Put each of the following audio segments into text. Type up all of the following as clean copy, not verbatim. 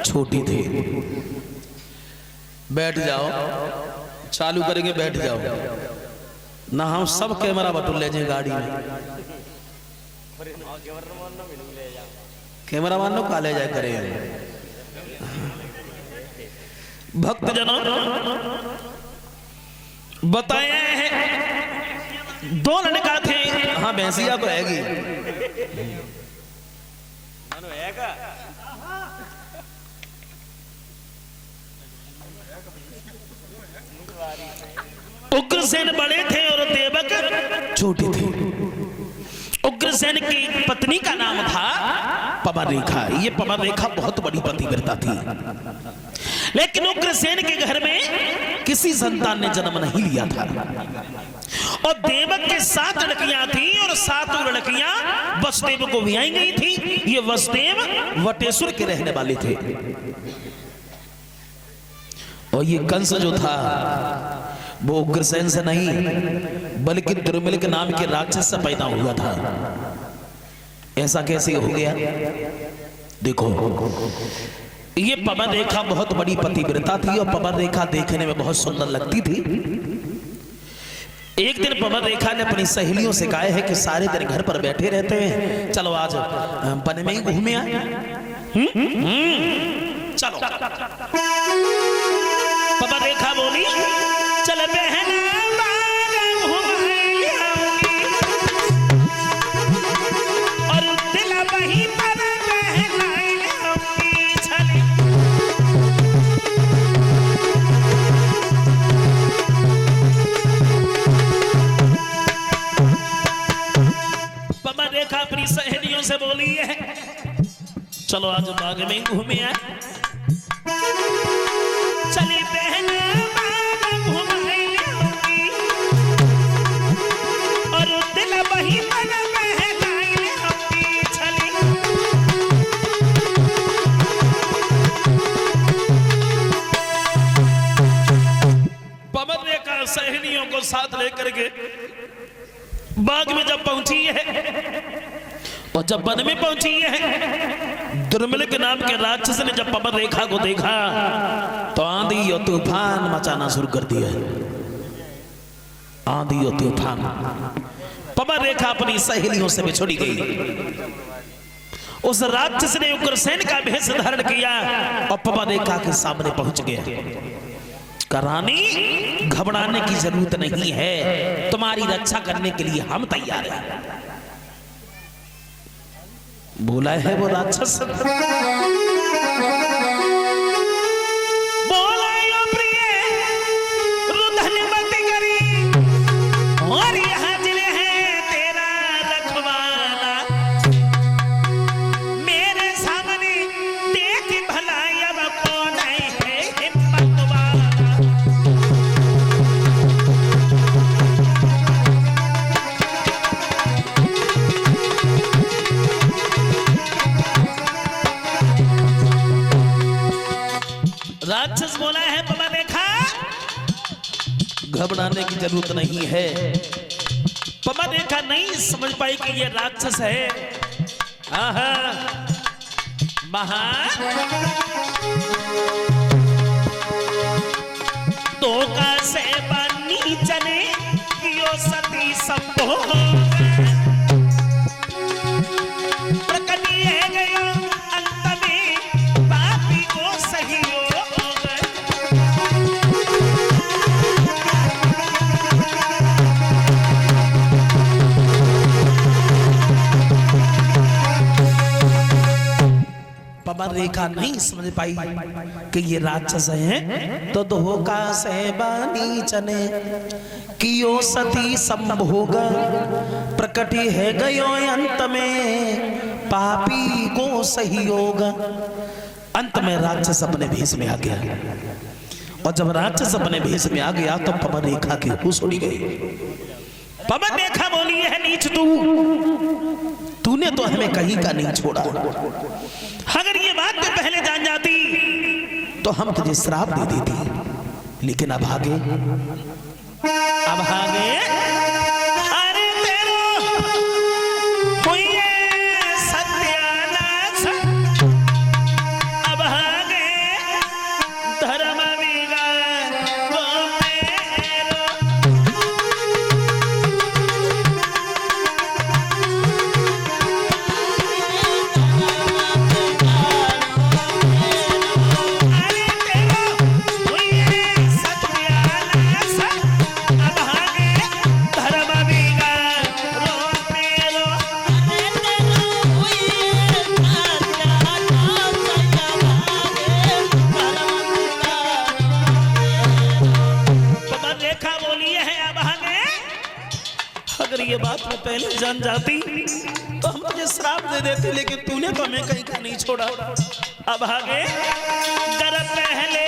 छोटी थी। बैठ जाओ, चालू करेंगे, बैठ जाओ ना, हम सब कैमरा बटुल ले जाए गाड़ी में। कैमरा मान लो काले जाए करे। भक्तजनों बताया है, दो लड़का थे। हाँ भैंसिया तो हैगी। उग्रसेन बड़े थे और देवक छोटी थी। उग्रसेन की पत्नी का नाम था पवन रेखा। ये पवन रेखा बहुत बड़ी पतिव्रता थी, लेकिन उग्रसेन के घर में किसी संतान ने जन्म नहीं लिया था। और देवक के 7 लड़कियां थी और 7 लड़कियां वसुदेव को ब्याई गई थी। ये वसुदेव वटेश्वर के रहने वाले थे। और ये कंस जो था वो उग्रसेन से नहीं बल्कि दुर्मिल के नाम के राक्षस से पैदा हुआ था। ऐसा कैसे हो गया? देखो, ये पवन रेखा बहुत बड़ी पतिव्रता थी और पवन रेखा देखने में बहुत सुंदर लगती थी। एक दिन पवन रेखा ने अपनी सहेलियों से कहा है कि सारे दिन घर पर बैठे रहते हैं, चलो आज वन में ही घूमे आए। चलो। पवन रेखा बोली, चल बहन और दिल वही पर पवन रेखा अपनी सहेलियों से बोली है, चलो आज बाग में घूमे आए। चली बहन और दिल वही मन पवन रेखा सहेलियों को साथ लेकर के बाग में जब पहुंची है और जब वन में पहुंची है, दुर्मिल के नाम के राक्षस ने जब पवन रेखा को देखा तो आंधी और तूफान मचाना शुरू कर दिया। आंधी और तूफान। पवन रेखा अपनी सहेलियों से बिछुड़ी गई। उस राक्षस ने उग्रसेन का भेष धारण किया और पवन रेखा के सामने पहुंच गया। रानी, घबराने की जरूरत नहीं है, तुम्हारी रक्षा करने के लिए हम तैयार हैं। बोला है वो राक्षस। बोला यो प्रिय रुदन मत करी और ये हाजिर है तेरा रखवाला। मेरे सामने देख भला अब कौन है हिम्मत वाला। राक्षस बोला है पवन रेखा, घबराने की जरूरत नहीं है। पवन रेखा नहीं समझ पाई कि ये राक्षस है। तो का से बनी चने कियो सती संभो प्रकटी है गयो अंत में पापी को सही हो। पवन रेखा नहीं समझ पाई कि ये राक्षस हैं। तो धोखा से बानी चने कियो सती संभोग प्रकटी है गयो अंत में पापी को सहयोग। अंत में राक्षस अपने भेष में आ गया और जब राक्षस अपने भेष में आ गया तो पवन रेखा की होश उड़ गई। पवन रेखा बोली है, नीच तूने तो हमें कहीं का नहीं छोड़ा। अगर ये बात तो पहले जान जाती तो हम तुझे श्राप दे देती, लेकिन अब आगे अरे तेरो हुई सत्यानाश। अब आगे पहले जान जाती तो हम तुझे श्राप दे देते, लेकिन तूने तो हमें कहीं का नहीं छोड़ा। अब आगे कर पहले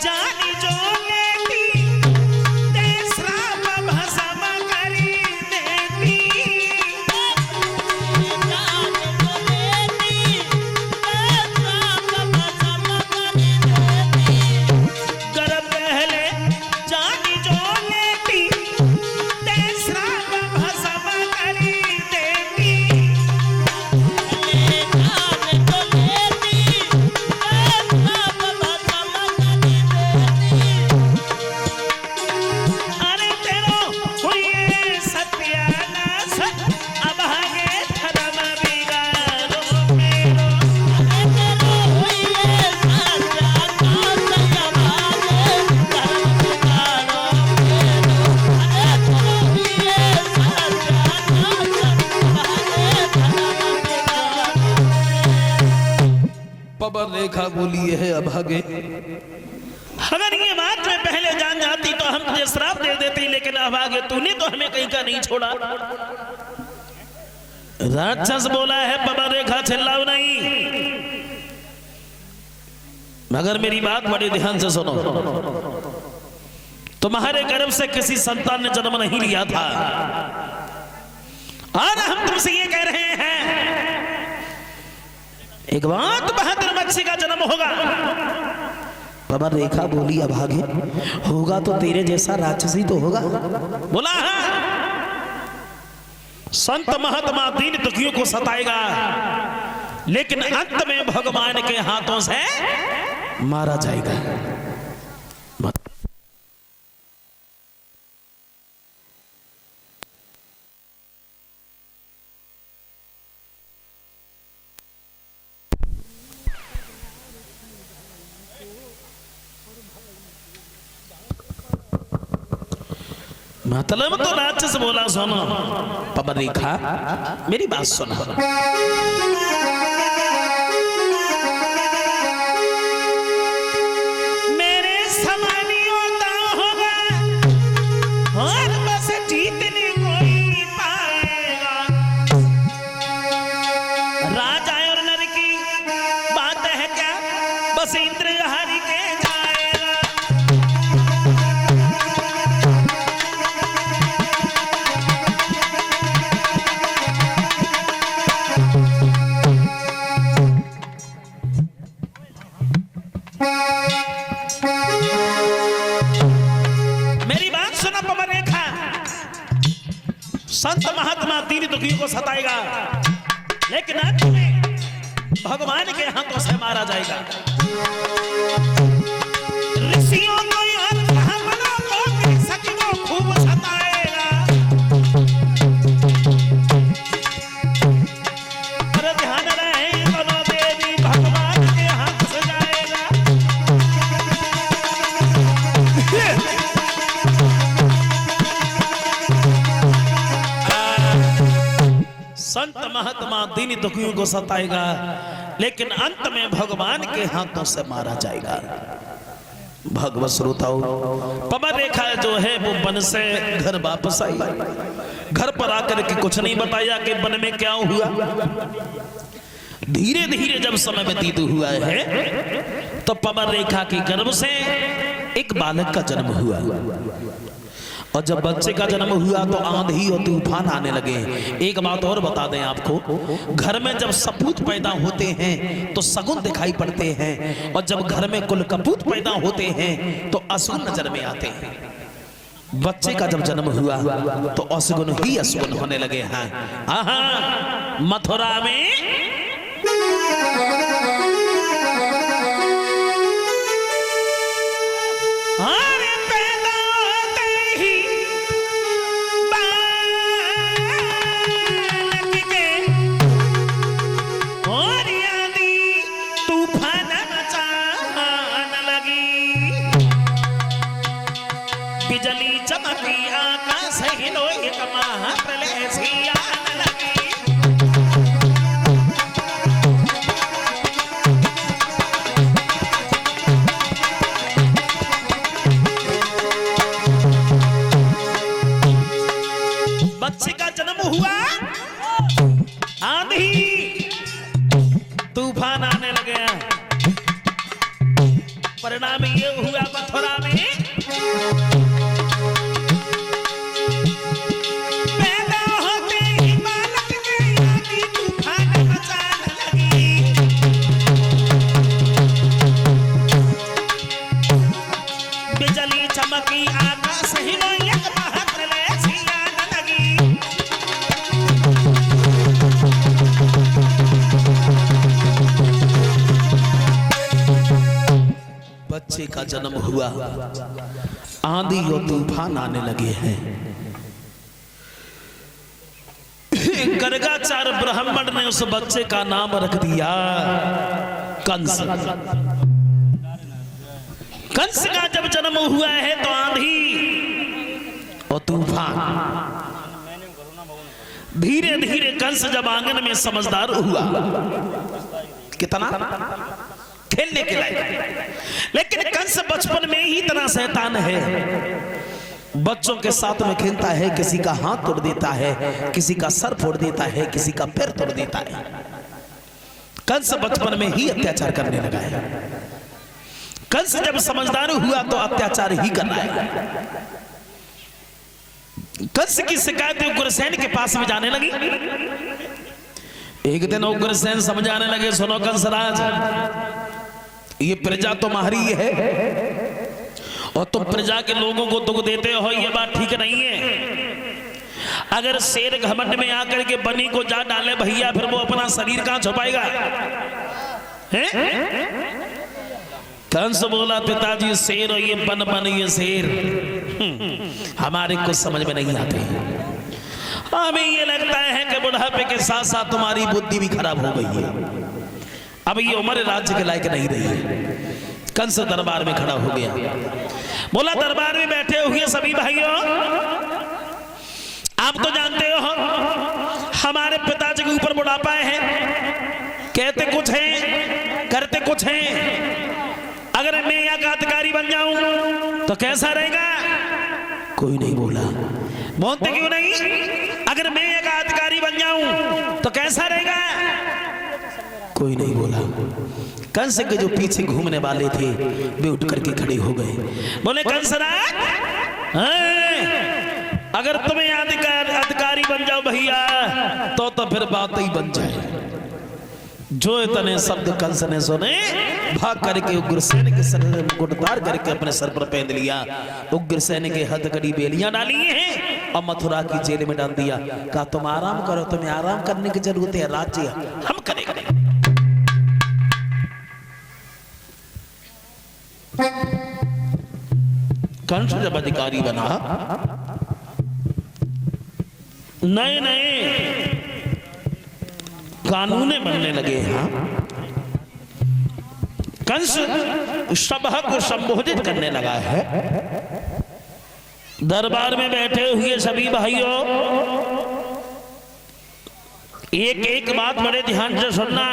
जानी जो लेती ते श्राप भस्म करी देती। कर पहले जानी जो लेती ते श्राप भस्म करी देती। अरे तेरो हुई सत्यानाश, अब आगे धर्म बिगाड़ो मेरो। पवन रेखा बोली है अब आगे, अगर ये बात मैं पहले जान जाती तो हम तुझे श्राप दे देती, लेकिन अब आगे तूने तो हमें कहीं का नहीं छोड़ा। राक्षस बोला है पवन रेखा चिल्लाओ नहीं, मगर मेरी बात बड़े ध्यान से सुनो। तुम्हारे गर्भ से किसी संतान ने जन्म नहीं लिया था, और हम तुमसे ये कह रहे हैं एक बात बहादुर बच्चे का जन्म होगा। पवन रेखा बोली अब आगे, होगा तो तेरे जैसा राक्षसी तो होगा। बोला संत महात्मा दीन दुखियों को सताएगा, लेकिन अंत में भगवान के हाथों से मारा जाएगा। मतलब तो राक्षस बोला सुनो पवन रेखा, मेरी बात सुनो। मेरे समानी होता होगा और बस जीतने कोई नहीं पाएगा। राजा और नर की बात है क्या, बस इंद्र हरि के जाएगा। मेरी बात सुना पवन रेखा, संत महात्मा दीन दुखियों को सताएगा, लेकिन अंत में भगवान के हाथों से मारा जाएगा। ऋषियों को और ब्राह्मणों को सचिवों खूब सताएगा। पर ध्यान रहे दोनों देवी भगवान के हाथ से जाएगा। संत महात्मा दीन दुखियों को सताएगा, लेकिन अंत में भगवान के हाथों से मारा जाएगा। भगवत श्रोताओ, पवन रेखा जो है वो वन से घर वापस आई। घर पर आकर के कुछ नहीं बताया कि वन में क्या हुआ। धीरे धीरे जब समय व्यतीत हुआ है तो पवन रेखा के गर्भ से एक बालक का जन्म हुआ, और जब बच्चे का जन्म हुआ तो आंधी और तूफान आने लगे। एक बात और बता दें आपको, घर में जब सपूत पैदा होते हैं तो सगुन दिखाई पड़ते हैं, और जब घर में कुल कपूत पैदा होते हैं तो अशुन नजर में आते हैं। बच्चे का जब जन्म हुआ तो अशुन ही अशुन होने लगे हैं। आहा, मथुरा में बिजली चमकी आकाश हिलो, एक महाप्रलय सी आने लगी। परिणाम ये हुआ मथुरा में पैदा होते ही बालक के आगे तूफान मचाने लगी। बिजली चमकी आकाश हिलो एक महाप्रलय छियाने लगी। बच्चे का जन्म हुआ, आंधी और तूफान आने लगे हैं। गर्गाचार्य ब्राह्मण ने उस बच्चे का नाम रख दिया कंस। कंस का जब जन्म हुआ है तो आंधी और तूफान, धीरे धीरे कंस जब आंगन में समझदार हुआ, कितना खेलने के लायक, लेकिन कंस बचपन में ही इतना शैतान है, बच्चों के साथ में खेलता है, किसी का हाथ तोड़ देता है, किसी का सर फोड़ देता है, किसी का पैर तोड़ देता है। कंस बचपन में ही अत्याचार करने लगा है। कंस जब समझदार हुआ तो अत्याचार ही कर रहा है। कंस की शिकायत उग्रसेन के पास में जाने लगी। एक दिन उग्रसेन समझाने लगे, सुनो कंसराज, ये प्रजा तुम्हारी है और तुम प्रजा के लोगों को दुख देते हो, ये बात ठीक नहीं है। अगर शेर घमंड में आकर के बनी को जा डाले भैया, फिर वो अपना शरीर कहां छुपाएगा? कंस बोला, पिताजी शेर और ये बन ये शेर हमारे कुछ समझ में नहीं आते। हमें ये लगता है कि बुढ़ापे के साथ साथ तुम्हारी बुद्धि भी खराब हो गई है, अब ये उम्र राज्य के लायक नहीं रही है। कंस दरबार में खड़ा हो गया, बोला, दरबार में बैठे हुए सभी भाइयों, आप तो जानते हो हमारे पिताजी के ऊपर बुढ़ापा है, कहते कुछ हैं करते कुछ हैं। अगर मैं यहाँ का अधिकारी बन जाऊं तो कैसा रहेगा? कोई नहीं बोला। बोलते क्यों नहीं? अगर मैं यहाँ का अधिकारी बन जाऊं तो कैसा रहेगा? कोई नहीं बोला। कंस के जो पीछे घूमने वाले थे वे उठ करके खड़े हो गए, बोले, कंसराज, अगर तुम्हें अधिकारी बन जाओ भैया तो फिर बात ही बन जाए। जो इतने शब्द कंस ने सुने, भाग करके उग्रसेन के सर में मुकुट उतार करके अपने सर पर पहन लिया। उग्रसेन के हथकड़ी बेलियां डाली हैं और मथुरा की जेल में डाल दिया। कहा, तुम आराम करो, तुम्हें आराम करने की जरूरत है, राज्य हम करेंगे। कंस जब अधिकारी बना, नए नए कानून बनने लगे हैं। कंस सभा को संबोधित करने लगा है। दरबार में बैठे हुए सभी भाइयों, एक एक बात बड़े ध्यान से सुनना।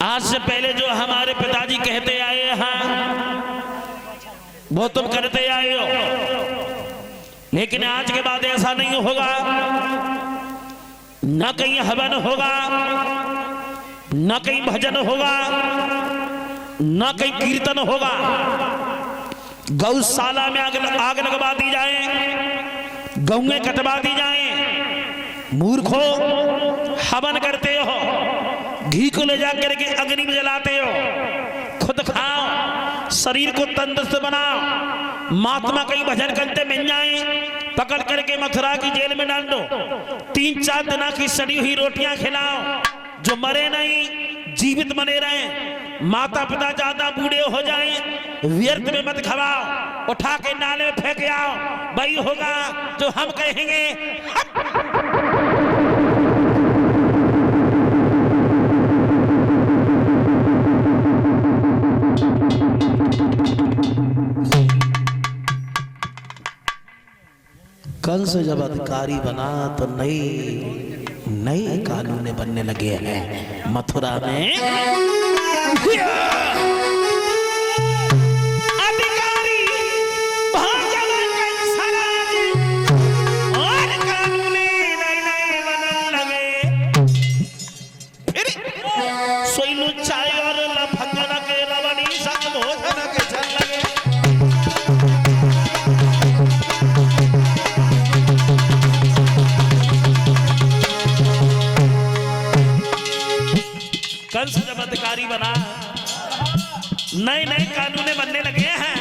आज से पहले जो हमारे पिताजी कहते आए हैं वो तुम करते आए हो, लेकिन आज के बाद ऐसा नहीं होगा। न कहीं हवन होगा, न कहीं भजन होगा, न कहीं कीर्तन होगा। गौशाला में आग लगवा दी जाए, गौएं कटवा दी जाए। मूर्खो, हवन करते हो, घी को ले जाकर के अग्नि में जलाते हो, खुद खाओ, शरीर को तंदुरुस्त बनाओ। महात्मा कहीं भजन करते मिल जाए, पकड़ करके मथुरा की जेल में डाल दो। 3-4 दिन की सड़ी हुई रोटियां खिलाओ, जो मरे नहीं जीवित बने रहे। माता पिता ज्यादा बूढ़े हो जाएं, व्यर्थ में मत खवाओ, उठा के नाले में फेंक आओ। वही होगा जो हम कहेंगे। कंस जब अधिकारी बना तो नए कानून बनने लगे हैं मथुरा में। अधिकारी और कानून नए बनने लगे। फिर सोई लुच्चाई और लफंगना के बना, नए नए कानून बनने लगे हैं।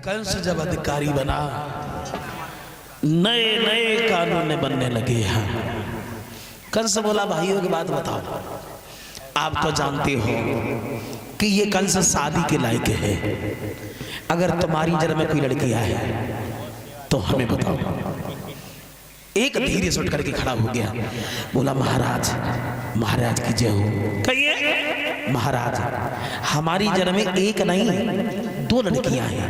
कंस जब अधिकारी बना, नए नए कानून बनने लगे हैं। कंस बोला भाइयों की बात बताओ, आप तो जानते हो कि ये कंस शादी के लायक है। अगर तुम्हारी नजर में कोई लड़की आए तो हमें बताओ। एक धीरे से उठ करके खड़ा हो गया, बोला महाराज, महाराज की जय हो। कहिए महाराज, हमारी नजर में एक नहीं 2 लड़कियां हैं।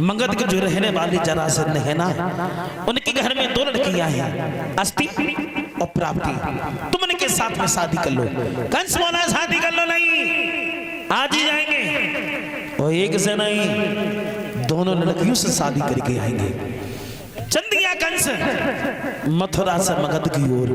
मगध के जो रहने वाले जरासंध है ना, उनके घर में 2 लड़कियां हैं, अस्ति और प्राप्ति। तुम उनके साथ में शादी कर लो। कंस बोला शादी कर लो नहीं, आज ही जाएंगे। और एक से नहीं, दोनों लड़कियों से शादी करके आएंगे। चल दिया कंस मथुरा से मगध की ओर।